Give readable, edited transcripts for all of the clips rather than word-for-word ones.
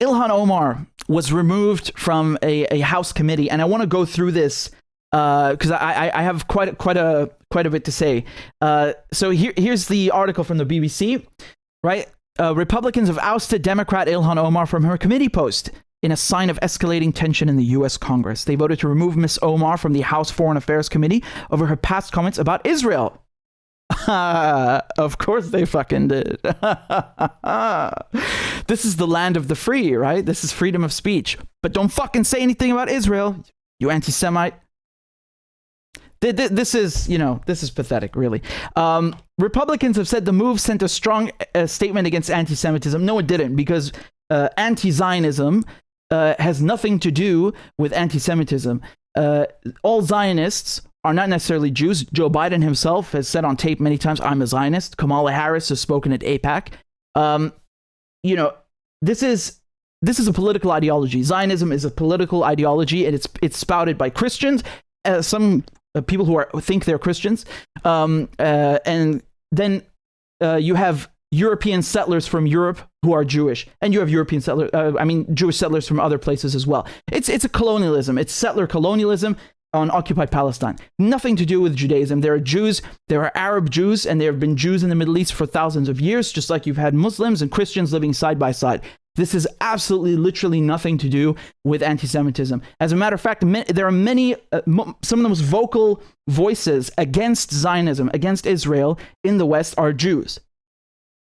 Ilhan Omar was removed from a House committee, and I want to go through this because I have quite a bit to say. So here's the article from the BBC, right? Republicans have ousted Democrat Ilhan Omar from her committee post in a sign of escalating tension in the U.S. Congress. They voted to remove Ms. Omar from the House Foreign Affairs Committee over her past comments about Israel. Of course they fucking did. This is the land of the free, right? This is freedom of speech. But don't fucking say anything about Israel, you anti-Semite. This is pathetic, really. Republicans have said the move sent a strong statement against anti-Semitism. No, it didn't, because anti-Zionism has nothing to do with anti-Semitism. All Zionists are not necessarily Jews. Joe Biden himself has said on tape many times, I'm a Zionist. Kamala Harris has spoken at AIPAC. This is a political ideology. Zionism is a political ideology, and it's spouted by Christians, some people who think they're Christians, and then you have European settlers from Europe who are Jewish, and you have Jewish settlers from other places as well. It's a colonialism. It's settler colonialism on occupied Palestine. Nothing to do with Judaism. There are Jews, there are Arab Jews, and there have been Jews in the Middle East for thousands of years, just like you've had Muslims and Christians living side by side. This is absolutely, literally nothing to do with anti-Semitism. As a matter of fact, there are many, some of the most vocal voices against Zionism, against Israel in the West are Jews.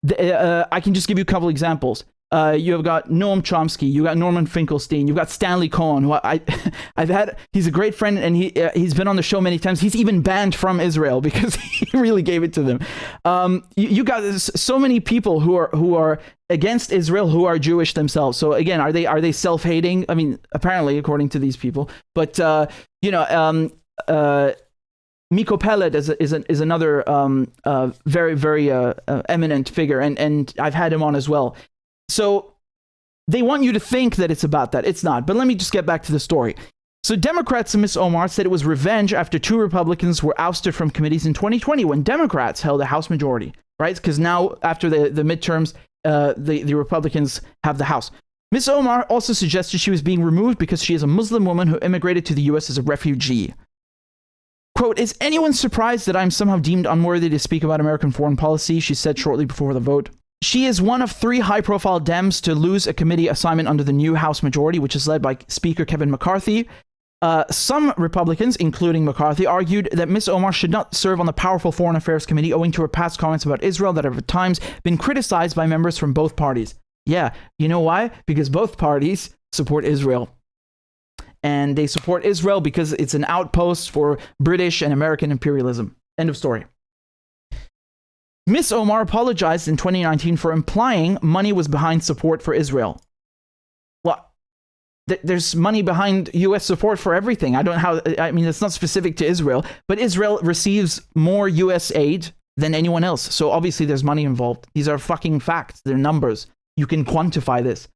I can just give you a couple examples. You have got Noam Chomsky, you got Norman Finkelstein, you've got Stanley Cohen, who he's a great friend, and he's been on the show many times. He's even banned from Israel because he really gave it to them. You got so many people who are against Israel who are Jewish themselves. So again, are they self-hating? I mean, apparently, according to these people. But Miko Peled is another very, very eminent figure, and I've had him on as well. So they want you to think that it's about that. It's not. But let me just get back to the story. So Democrats and Ms. Omar said it was revenge after 2 Republicans were ousted from committees in 2020 when Democrats held a House majority, right? Because now, after the midterms, the Republicans have the House. Ms. Omar also suggested she was being removed because she is a Muslim woman who immigrated to the U.S. as a refugee. Quote, is anyone surprised that I'm somehow deemed unworthy to speak about American foreign policy? She said shortly before the vote. She is one of 3 high-profile Dems to lose a committee assignment under the new House majority, which is led by Speaker Kevin McCarthy. Some Republicans, including McCarthy, argued that Ms. Omar should not serve on the powerful Foreign Affairs Committee owing to her past comments about Israel that have at times been criticized by members from both parties. Yeah, you know why? Because both parties support Israel. And they support Israel because it's an outpost for British and American imperialism. End of story. Ms. Omar apologized in 2019 for implying money was behind support for Israel. Well, there's money behind U.S. support for everything. It's not specific to Israel, but Israel receives more U.S. aid than anyone else. So obviously there's money involved. These are fucking facts. They're numbers. You can quantify this.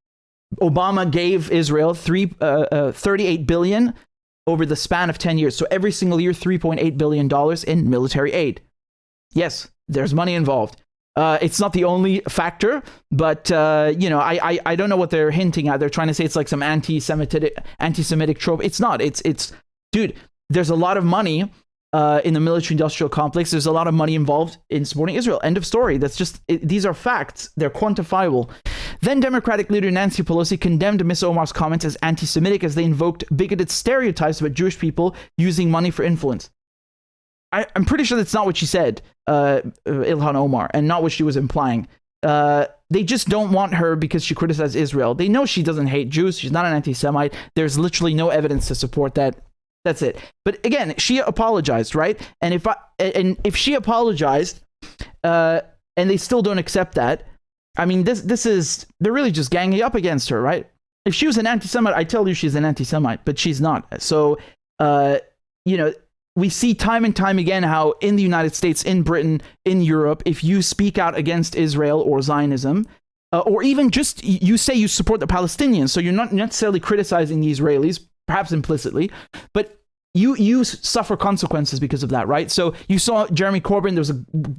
Obama gave Israel $38 billion over the span of 10 years. So every single year, $3.8 billion in military aid. Yes, there's money involved. It's not the only factor, but I don't know what they're hinting at. They're trying to say it's like some anti-Semitic trope. It's not. It's dude, there's a lot of money in the military-industrial complex. There's a lot of money involved in supporting Israel. End of story. These are facts. They're quantifiable. Then Democratic leader Nancy Pelosi condemned Ms. Omar's comments as anti-Semitic as they invoked bigoted stereotypes about Jewish people using money for influence. I'm pretty sure that's not what she said, Ilhan Omar, and not what she was implying. They just don't want her because she criticized Israel. They know she doesn't hate Jews. She's not an anti-Semite. There's literally no evidence to support that. That's it. But again, she apologized, right? And if she apologized, and they still don't accept that, I mean, they're really just ganging up against her, right? If she was an anti-Semite, I tell you she's an anti-Semite, but she's not. So, we see time and time again how in the United States, in Britain, in Europe, if you speak out against Israel or Zionism, or even just you say you support the Palestinians, so you're not necessarily criticizing the Israelis, perhaps implicitly, but you suffer consequences because of that, right? So you saw Jeremy Corbyn, there was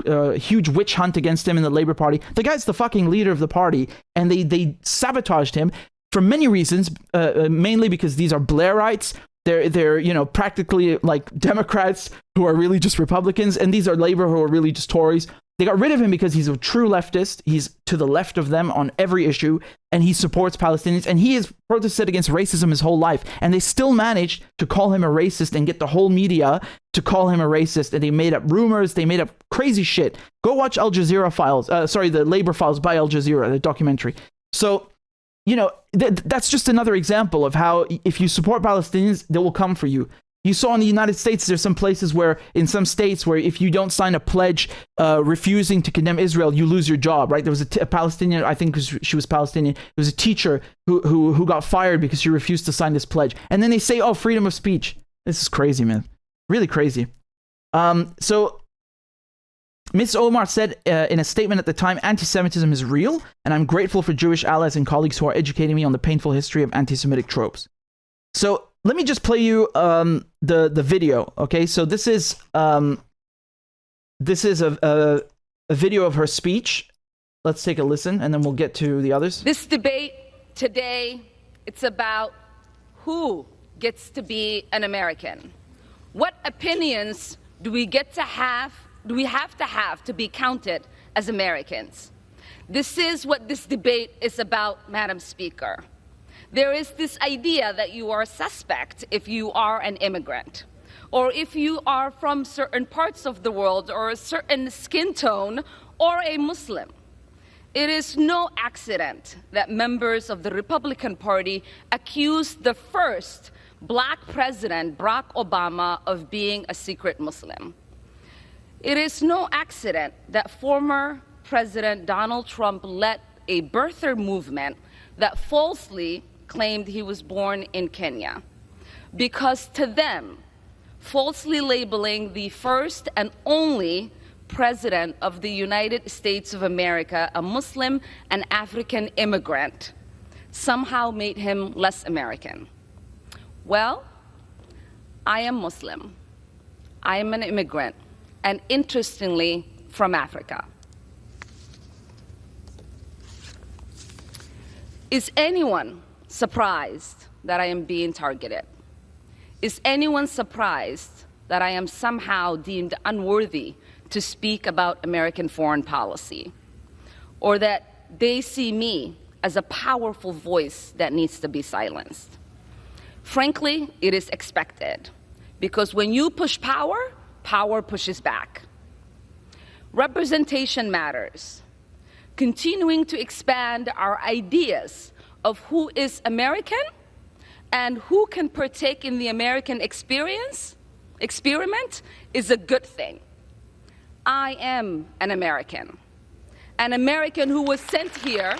a huge witch hunt against him in the Labour Party. The guy's the fucking leader of the party, and they sabotaged him. for many reasons, mainly because these are Blairites. They're practically like Democrats who are really just Republicans, and these are Labor who are really just Tories. They got rid of him because he's a true leftist. He's to the left of them on every issue, and he supports Palestinians, and he has protested against racism his whole life. And they still managed to call him a racist and get the whole media to call him a racist. And they made up rumors. They made up crazy shit. Go watch Al Jazeera Files. The Labor Files by Al Jazeera, the documentary. So, that's just another example of how if you support Palestinians, they will come for you. You saw in the United States, there's some places where, in some states, where if you don't sign a pledge refusing to condemn Israel, you lose your job, right? There was a Palestinian, I think she was Palestinian, there was a teacher who got fired because she refused to sign this pledge. And then they say, oh, freedom of speech. This is crazy, man. Really crazy. So Ms. Omar said in a statement at the time, anti-Semitism is real, and I'm grateful for Jewish allies and colleagues who are educating me on the painful history of anti-Semitic tropes. So let me just play you the video, okay? So this is a video of her speech. Let's take a listen, and then we'll get to the others. This debate today, it's about who gets to be an American. What opinions do we have to have to be counted as Americans? This is what this debate is about, Madam Speaker. There is this idea that you are a suspect if you are an immigrant, or if you are from certain parts of the world, or a certain skin tone, or a Muslim. It is no accident that members of the Republican Party accused the first black president, Barack Obama, of being a secret Muslim. It is no accident that former President Donald Trump led a birther movement that falsely claimed he was born in Kenya, because to them, falsely labeling the first and only president of the United States of America a Muslim and African immigrant somehow made him less American. Well, I am Muslim. I am an immigrant, and interestingly, from Africa. Is anyone surprised that I am being targeted? Is anyone surprised that I am somehow deemed unworthy to speak about American foreign policy? Or that they see me as a powerful voice that needs to be silenced? Frankly, it is expected, because when you push power, power pushes back. Representation matters. Continuing to expand our ideas of who is American and who can partake in the American experiment is a good thing. I am an American who was sent here,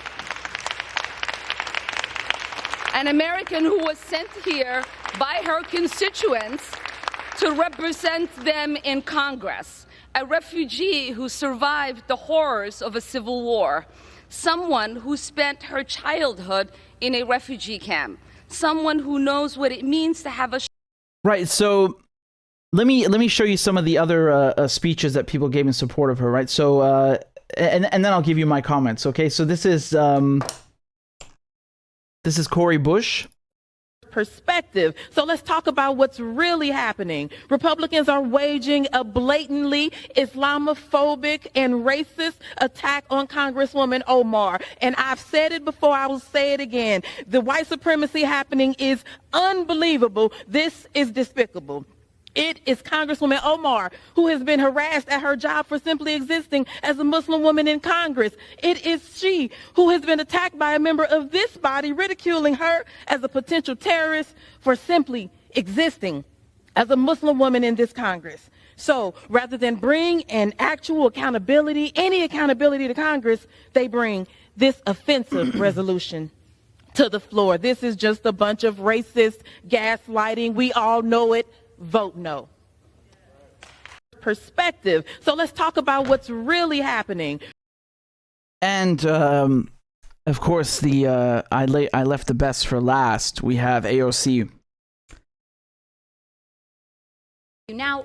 by her constituents to represent them in Congress, a refugee who survived the horrors of a civil war, someone who spent her childhood in a refugee camp, someone who knows what it means to have a... Right, so let me show you some of the other speeches that people gave in support of her, right? So, and then I'll give you my comments, okay? So this is Cori Bush. Perspective. So let's talk about what's really happening. Republicans are waging a blatantly Islamophobic and racist attack on Congresswoman Omar. And I've said it before, I will say it again. The white supremacy happening is unbelievable. This is despicable. It is Congresswoman Omar who has been harassed at her job for simply existing as a Muslim woman in Congress. It is she who has been attacked by a member of this body, ridiculing her as a potential terrorist for simply existing as a Muslim woman in this Congress. So rather than bring an actual accountability, any accountability to Congress, they bring this offensive resolution to the floor. This is just a bunch of racist gaslighting. We all know it. Vote no. Perspective. So let's talk about what's really happening. And of course, I left the best for last. We have AOC. Now,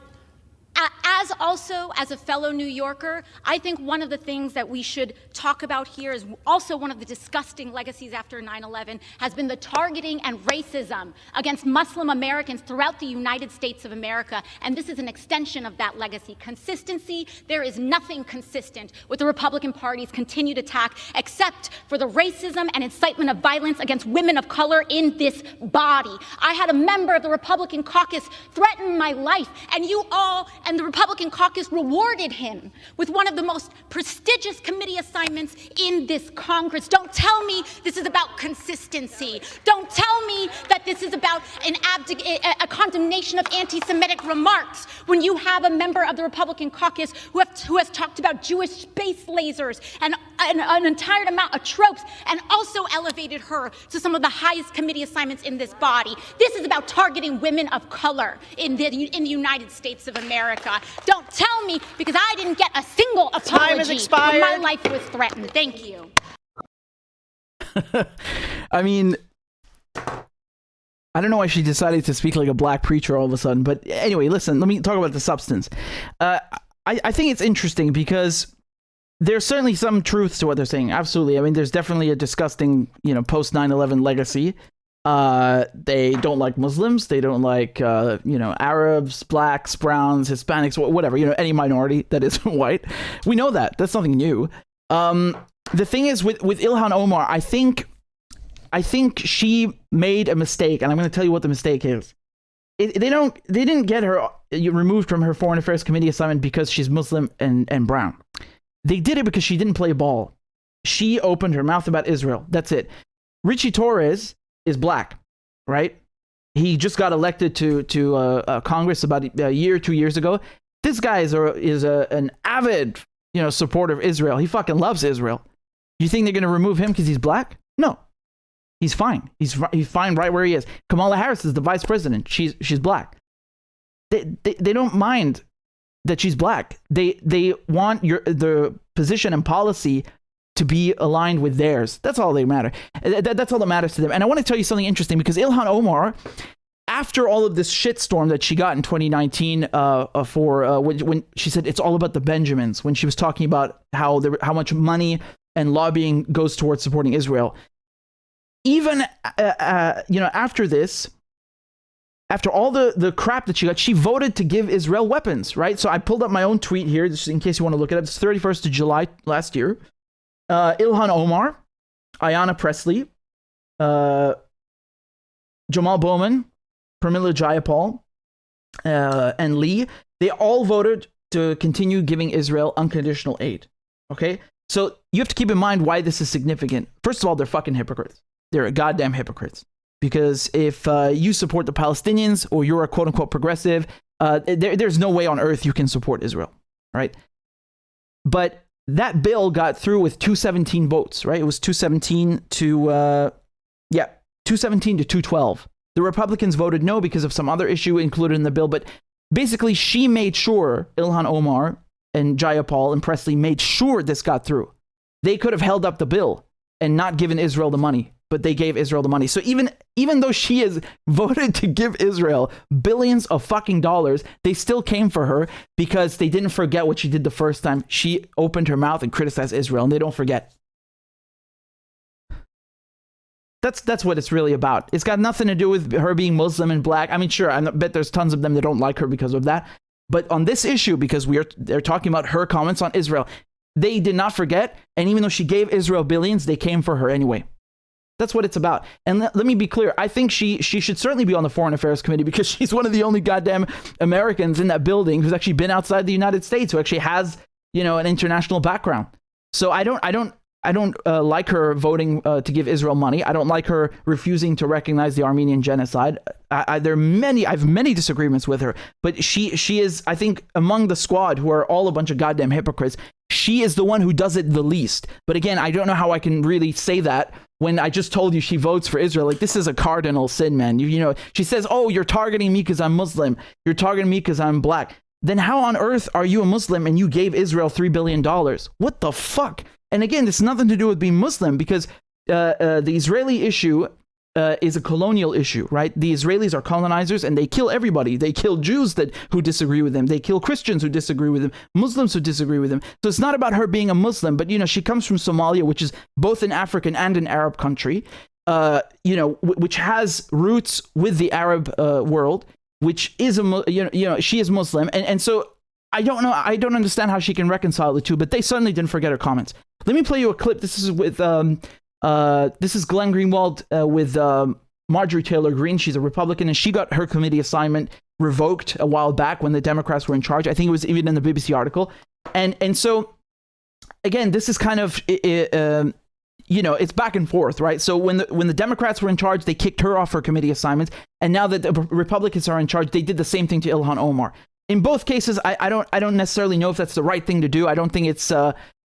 As also, as a fellow New Yorker, I think one of the things that we should talk about here is also one of the disgusting legacies after 9/11 has been the targeting and racism against Muslim Americans throughout the United States of America. And this is an extension of that legacy. Consistency, there is nothing consistent with the Republican Party's continued attack except for the racism and incitement of violence against women of color in this body. I had a member of the Republican caucus threaten my life, and you all and the Republican caucus rewarded him with one of the most prestigious committee assignments in this Congress. Don't tell me this is about consistency. Don't tell me that this is about a condemnation of anti-Semitic remarks when you have a member of the Republican caucus who has talked about Jewish space lasers and an entire amount of tropes and also elevated her to some of the highest committee assignments in this body. This is about targeting women of color in the United States of America. Don't tell me, because I didn't get a single apology when my life was threatened. Thank you. I mean, I don't know why she decided to speak like a black preacher all of a sudden. But anyway, listen, let me talk about the substance. I think it's interesting because there's certainly some truth to what they're saying. Absolutely. I mean, there's definitely a disgusting, post 9/11 legacy. They don't like Muslims. They don't like, Arabs, blacks, browns, Hispanics, whatever, any minority that isn't white. We know that. That's nothing new. The thing is with Ilhan Omar, I think she made a mistake, and I'm going to tell you what the mistake is. They didn't get her removed from her Foreign Affairs Committee assignment because she's Muslim and brown. They did it because she didn't play ball. She opened her mouth about Israel. That's it. Richie Torres is black, right? He just got elected to Congress about a year, 2 years ago. This guy is an avid, supporter of Israel. He fucking loves Israel. You think they're going to remove him because he's black? No. He's fine. He's fine right where he is. Kamala Harris is the vice president. She's black. They don't mind that she's black. They want the position and policy to be aligned with theirs. That's all they matter. That's all that matters to them. And I want to tell you something interesting, because Ilhan Omar, after all of this shitstorm that she got in 2019 when she said it's all about the Benjamins, when she was talking about how much money and lobbying goes towards supporting Israel, even after this, after all the crap that she got, she voted to give Israel weapons, right? So I pulled up my own tweet here, just in case you want to look it up. It's 31st of July last year. Ilhan Omar, Ayanna Pressley, Jamal Bowman, Pramila Jayapal, and Lee, they all voted to continue giving Israel unconditional aid. Okay? So you have to keep in mind why this is significant. First of all, they're fucking hypocrites. They're goddamn hypocrites. Because if you support the Palestinians, or you're a quote-unquote progressive, there's no way on earth you can support Israel, right? But that bill got through with 217 votes, right? It was 217 to 212. The Republicans voted no because of some other issue included in the bill, but basically she made sure, Ilhan Omar and Jayapal and Presley made sure this got through. They could have held up the bill and not given Israel the money, but they gave Israel the money. So even though she has voted to give Israel billions of fucking dollars, they still came for her because they didn't forget what she did the first time. She opened her mouth and criticized Israel, and they don't forget. That's what it's really about. It's got nothing to do with her being Muslim and black. I mean, sure, I bet there's tons of them that don't like her because of that. But on this issue, because they're talking about her comments on Israel, they did not forget. And even though she gave Israel billions, they came for her anyway. That's what it's about. And let me be clear. I think she should certainly be on the Foreign Affairs Committee, because she's one of the only goddamn Americans in that building who's actually been outside the United States, who actually has, an international background. So I don't like her voting to give Israel money. I don't like her refusing to recognize the Armenian genocide. I have many disagreements with her, but she is, I think, among the squad who are all a bunch of goddamn hypocrites. She is the one who does it the least. But again, I don't know how I can really say that when I just told you she votes for Israel. Like, this is a cardinal sin, man. She says, oh, you're targeting me because I'm Muslim. You're targeting me because I'm black. Then how on earth are you a Muslim and you gave Israel $3 billion? What the fuck? And again, it's nothing to do with being Muslim, because the Israeli issue is a colonial issue, right? The Israelis are colonizers and they kill everybody. They kill Jews who disagree with them. They kill Christians who disagree with them, Muslims who disagree with them. So it's not about her being a Muslim, but, she comes from Somalia, which is both an African and an Arab country, which has roots with the Arab world, which is she is Muslim. And so I don't know. I don't understand how she can reconcile the two, but they certainly didn't forget her comments. Let me play you a clip. This is with this is Glenn Greenwald with Marjorie Taylor Greene. She's a Republican, and she got her committee assignment revoked a while back when the Democrats were in charge. I think it was even in the BBC article. And so again, this is kind of it's back and forth, right? So when the Democrats were in charge, they kicked her off her committee assignments, and now that the Republicans are in charge, they did the same thing to Ilhan Omar. In both cases, I don't necessarily know if that's the right thing to do. I don't think it's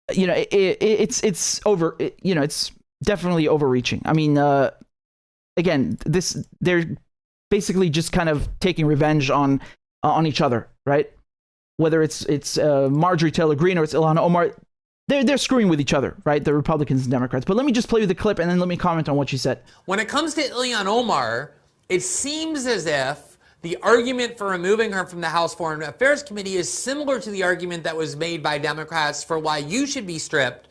it's over. It's definitely overreaching. I mean, again, they're basically just kind of taking revenge on each other, right? Whether it's Marjorie Taylor Greene or it's Ilhan Omar, they're screwing with each other, right? The Republicans and Democrats. But let me just play you the clip and then let me comment on what she said. When it comes to Ilhan Omar, it seems as if the argument for removing her from the House Foreign Affairs Committee is similar to the argument that was made by Democrats for why you should be stripped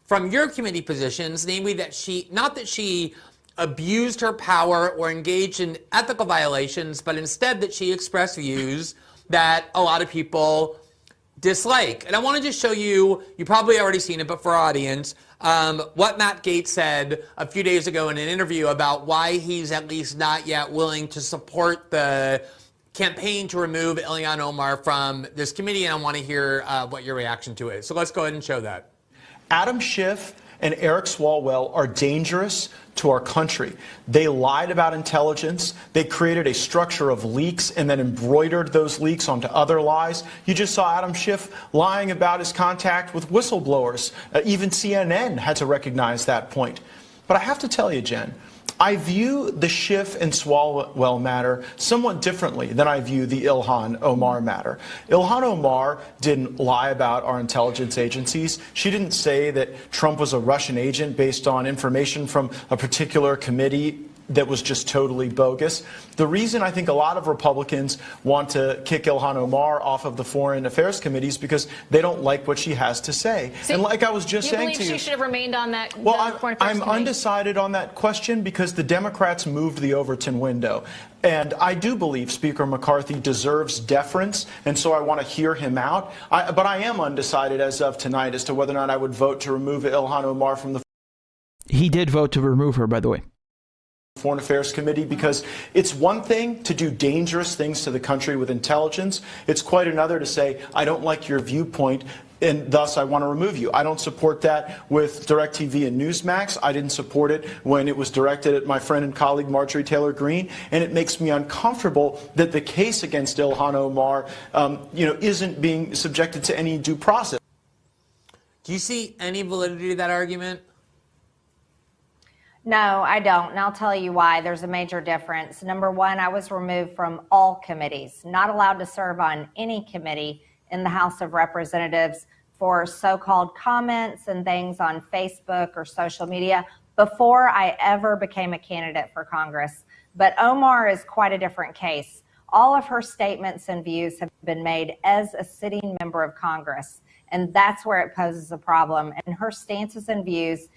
from your committee positions, namely that not that she abused her power or engaged in ethical violations, but instead that she expressed views that a lot of people dislike. And I want to just show you probably already seen it, but for our audience, what Matt Gaetz said a few days ago in an interview about why he's at least not yet willing to support the campaign to remove Ilhan Omar from this committee, and I want to hear what your reaction to it is. So let's go ahead and show that. Adam Schiff and Eric Swalwell are dangerous to our country. They lied about intelligence. They created a structure of leaks and then embroidered those leaks onto other lies. You just saw Adam Schiff lying about his contact with whistleblowers. Even CNN had to recognize that point. But I have to tell you, Jen, I view the Schiff and Swalwell matter somewhat differently than I view the Ilhan Omar matter. Ilhan Omar didn't lie about our intelligence agencies. She didn't say that Trump was a Russian agent based on information from a particular committee that was just totally bogus. The reason I think a lot of Republicans want to kick Ilhan Omar off of the Foreign Affairs Committee is because they don't like what she has to say. So and like I was just saying to you... Do you believe she should have remained on that Well, Foreign Affairs I'm Committee? undecided on that question because the Democrats moved the Overton window. And I do believe Speaker McCarthy deserves deference, and so I want to hear him out. But I am undecided as of tonight as to whether or not I would vote to remove Ilhan Omar from the... He did vote to remove her, by the way. Foreign Affairs Committee, because it's one thing to do dangerous things to the country with intelligence. It's quite another to say, I don't like your viewpoint, and thus I want to remove you. I don't support that with DirecTV and Newsmax. I didn't support it when it was directed at my friend and colleague Marjorie Taylor Greene, and it makes me uncomfortable that the case against Ilhan Omar, isn't being subjected to any due process. Do you see any validity to that argument? No, I don't, and I'll tell you why. There's a major difference. Number one, I was removed from all committees, not allowed to serve on any committee in the House of Representatives for so-called comments and things on Facebook or social media before I ever became a candidate for Congress. But Omar is quite a different case. All of her statements and views have been made as a sitting member of Congress, and that's where it poses a problem. And her stances and views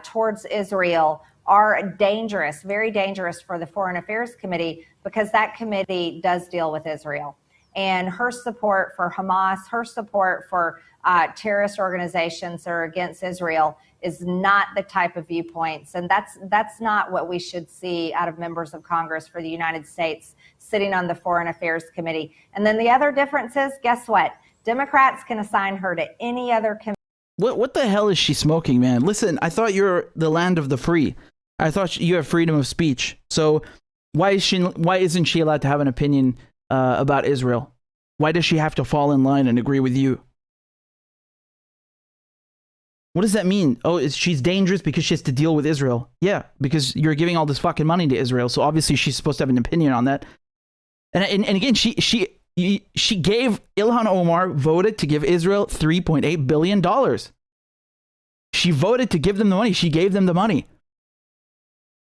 towards Israel are dangerous, very dangerous for the Foreign Affairs Committee, because that committee does deal with Israel. And her support for Hamas, her support for terrorist organizations that are against Israel is not the type of viewpoints. And that's not what we should see out of members of Congress for the United States sitting on the Foreign Affairs Committee. And then the other difference is, guess what? Democrats can assign her to any other committee. What the hell is she smoking, man? Listen, I thought you're the land of the free. I thought you have freedom of speech. So why isn't she allowed to have an opinion about Israel? Why does she have to fall in line and agree with you? What does that mean? Oh, she's dangerous because she has to deal with Israel. Yeah, because you're giving all this fucking money to Israel. So obviously she's supposed to have an opinion on that. And again, she gave Ilhan Omar voted to give Israel $3.8 billion. She voted to give them the money. She gave them the money.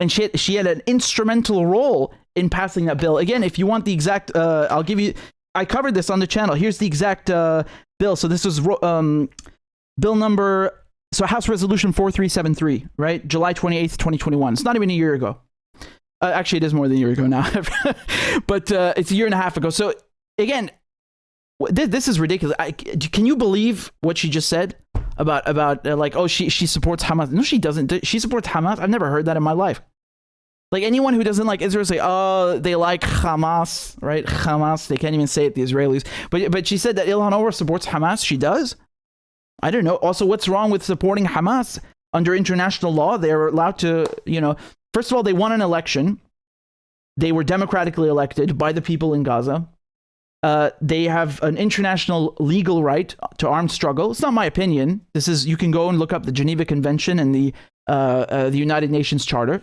and she had an instrumental role in passing that bill. Again, if you want the exact, I'll give you. I covered this on the channel. Here's the exact bill. So this was bill number. So House Resolution 4373, right? July 28th, 2021. It's not even a year ago. Actually, it is more than a year ago now, but it's a year and a half ago. So again, this is ridiculous. Can you believe what she just said about like, oh, she supports Hamas? No, she doesn't. She supports Hamas. I've never heard that in my life. Like anyone who doesn't like Israel say, oh, they like Hamas, right? Hamas. They can't even say it, the Israelis. But she said that Ilhan Omar supports Hamas. She does. I don't know. Also, what's wrong with supporting Hamas? Under international law, they're allowed to, first of all, they won an election. They were democratically elected by the people in Gaza. They have an international legal right to armed struggle. It's not my opinion. You can go and look up the Geneva Convention and the United Nations Charter.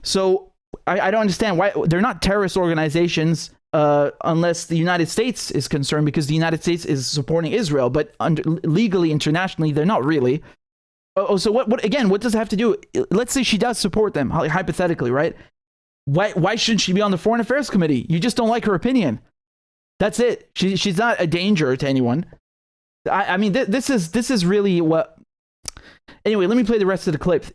So I don't understand why they're not terrorist organizations unless the United States is concerned, because the United States is supporting Israel. But legally, internationally, they're not really. Oh, so what does it have to do? Let's say she does support them, hypothetically, right? Why shouldn't she be on the Foreign Affairs Committee? You just don't like her opinion. That's it. She's not a danger to anyone. I mean, this is really what. Anyway, let me play the rest of the clip.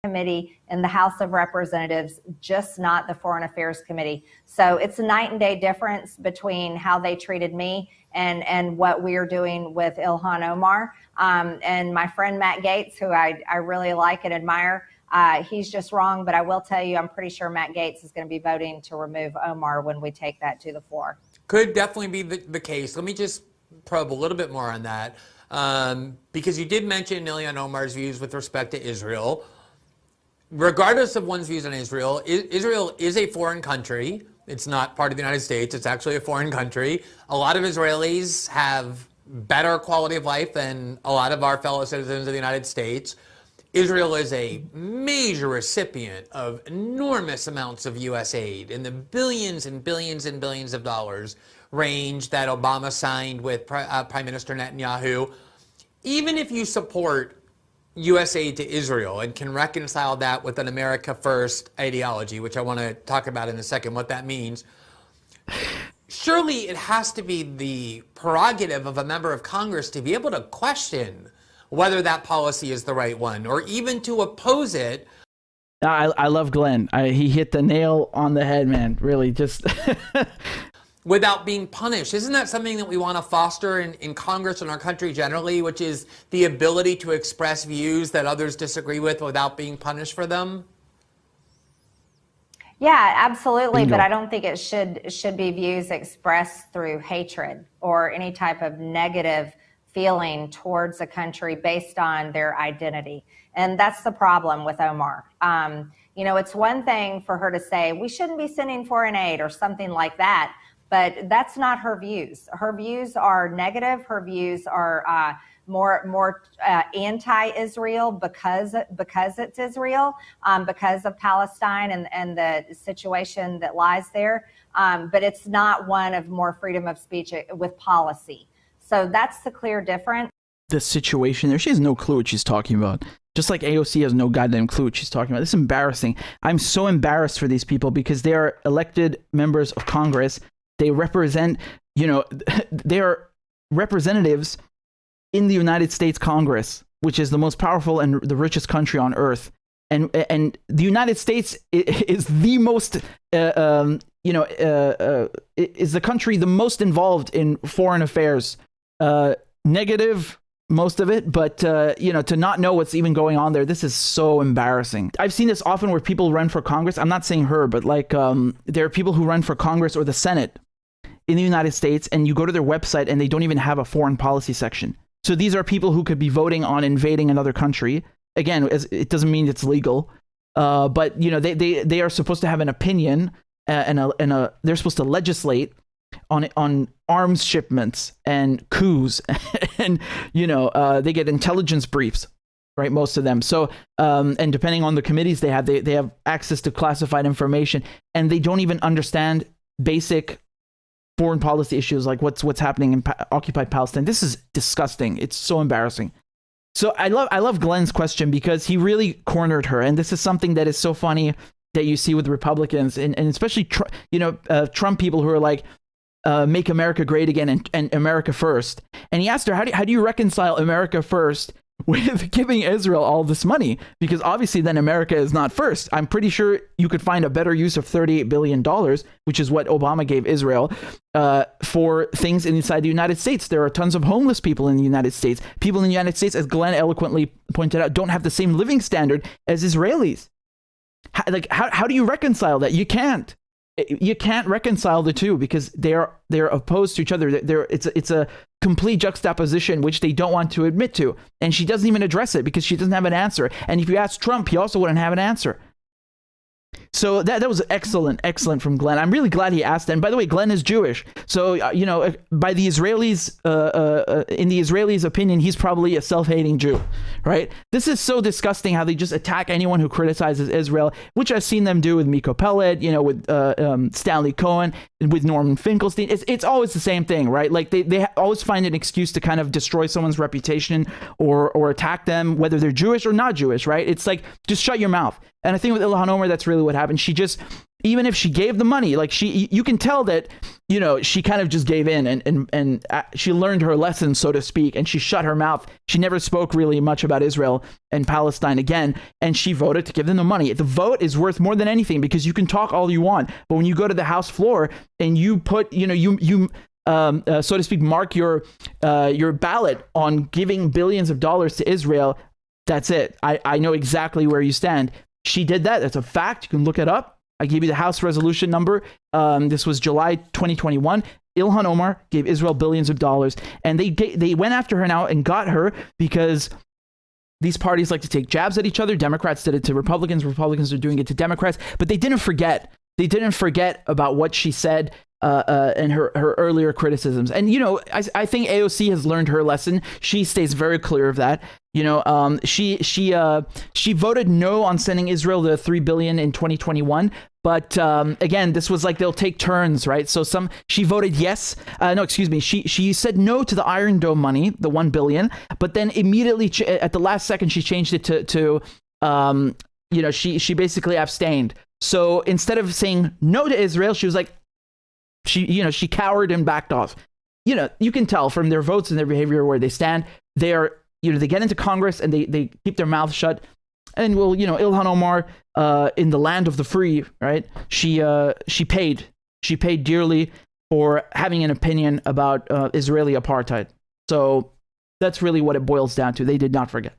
Committee in the House of Representatives, just not the Foreign Affairs Committee. So it's a night and day difference between how they treated me and what we are doing with Ilhan Omar. And my friend Matt Gaetz, who I really like and admire, he's just wrong. But I will tell you, I'm pretty sure Matt Gaetz is going to be voting to remove Omar when we take that to the floor. Could definitely be the case. Let me just probe a little bit more on that. Because you did mention Ilhan Omar's views with respect to Israel. Regardless of one's views on Israel, Israel is a foreign country. It's not part of the United States. It's actually a foreign country. A lot of Israelis have better quality of life than a lot of our fellow citizens of the United States. Israel is a major recipient of enormous amounts of U.S. aid in the billions and billions and billions of dollars range that Obama signed with Prime Minister Netanyahu. Even if you support U.S. aid to Israel and can reconcile that with an America First ideology, which I want to talk about in a second, what that means, surely it has to be the prerogative of a member of Congress to be able to question whether that policy is the right one, or even to oppose it. I love Glenn. He hit the nail on the head, man. Really, just without being punished. Isn't that something that we want to foster in Congress and our country generally, which is the ability to express views that others disagree with without being punished for them? Yeah, absolutely. Bingo. But I don't think it should be views expressed through hatred or any type of negative feeling towards a country based on their identity. And that's the problem with Omar. It's one thing for her to say, we shouldn't be sending foreign aid or something like that. But that's not her views. Her views are negative. Her views are more anti-Israel because it's Israel, because of Palestine and the situation that lies there. But it's not one of more freedom of speech with policy. So that's the clear difference. The situation there, she has no clue what she's talking about. Just like AOC has no goddamn clue what she's talking about. This is embarrassing. I'm so embarrassed for these people because they are elected members of Congress. They represent, they are representatives in the United States Congress, which is the most powerful and the richest country on earth. And the United States is the most, is the country the most involved in foreign affairs. Negative, most of it, but, to not know what's even going on there, this is so embarrassing. I've seen this often where people run for Congress. I'm not saying her, but there are people who run for Congress or the Senate in the United States, and you go to their website and they don't even have a foreign policy section. So these are people who could be voting on invading another country. Again, it doesn't mean it's legal, but they are supposed to have an opinion and they're supposed to legislate on arms shipments and coups, and they get intelligence briefs, right? Most of them. So and depending on the committees they have access to classified information, and they don't even understand basic foreign policy issues like what's happening in occupied Palestine. This is disgusting. It's so embarrassing. So I love Glenn's question because he really cornered her, and this is something that is so funny that you see with Republicans and especially Trump people who are like, make America great again and America first. And he asked her, how do you reconcile America first with giving Israel all this money? Because obviously then America is not first. I'm pretty sure you could find a better use of $38 billion, which is what Obama gave Israel, for things inside the United States. There are tons of homeless people in the United States. People in the United States, as Glenn eloquently pointed out, don't have the same living standard as Israelis. How do you reconcile that? You can't. You can't reconcile the two because they're opposed to each other. It's a complete juxtaposition which they don't want to admit to, and she doesn't even address it because she doesn't have an answer. And if you ask Trump, he also wouldn't have an answer. So that was excellent from Glenn. I'm really glad he asked that. And by the way, Glenn is Jewish. So, by the Israelis, in the Israelis' opinion, he's probably a self-hating Jew, right? This is so disgusting how they just attack anyone who criticizes Israel, which I've seen them do with Miko Pellet, with Stanley Cohen, with Norman Finkelstein. It's always the same thing, right? Like they always find an excuse to kind of destroy someone's reputation or attack them, whether they're Jewish or not Jewish, right? It's like, just shut your mouth. And I think with Ilhan Omar, that's really what happened. She just, even if she gave the money, like you can tell that, she kind of just gave in and she learned her lesson, so to speak, and she shut her mouth. She never spoke really much about Israel and Palestine again, and she voted to give them the money. The vote is worth more than anything because you can talk all you want, but when you go to the House floor and you put, so to speak, mark your ballot on giving billions of dollars to Israel, that's it. I know exactly where you stand. She did that. That's a fact. You can look it up. I gave you the House resolution number. This was July 2021. Ilhan Omar gave Israel billions of dollars, and they went after her now and got her because these parties like to take jabs at each other. Democrats did it to Republicans. Republicans are doing it to Democrats, but they didn't forget. They didn't forget about what she said and her earlier criticisms. And, I think AOC has learned her lesson. She stays very clear of that. She voted no on sending Israel the $3 billion in 2021. But again, this was like they'll take turns, right? So she voted yes. She said no to the Iron Dome money, the $1 billion. But then immediately at the last second, she changed it to she basically abstained. So instead of saying no to Israel, she was like, she cowered and backed off. You can tell from their votes and their behavior where they stand. They are, they get into Congress and they keep their mouths shut. And Ilhan Omar, in the land of the free, right? She paid dearly for having an opinion about Israeli apartheid. So that's really what it boils down to. They did not forget.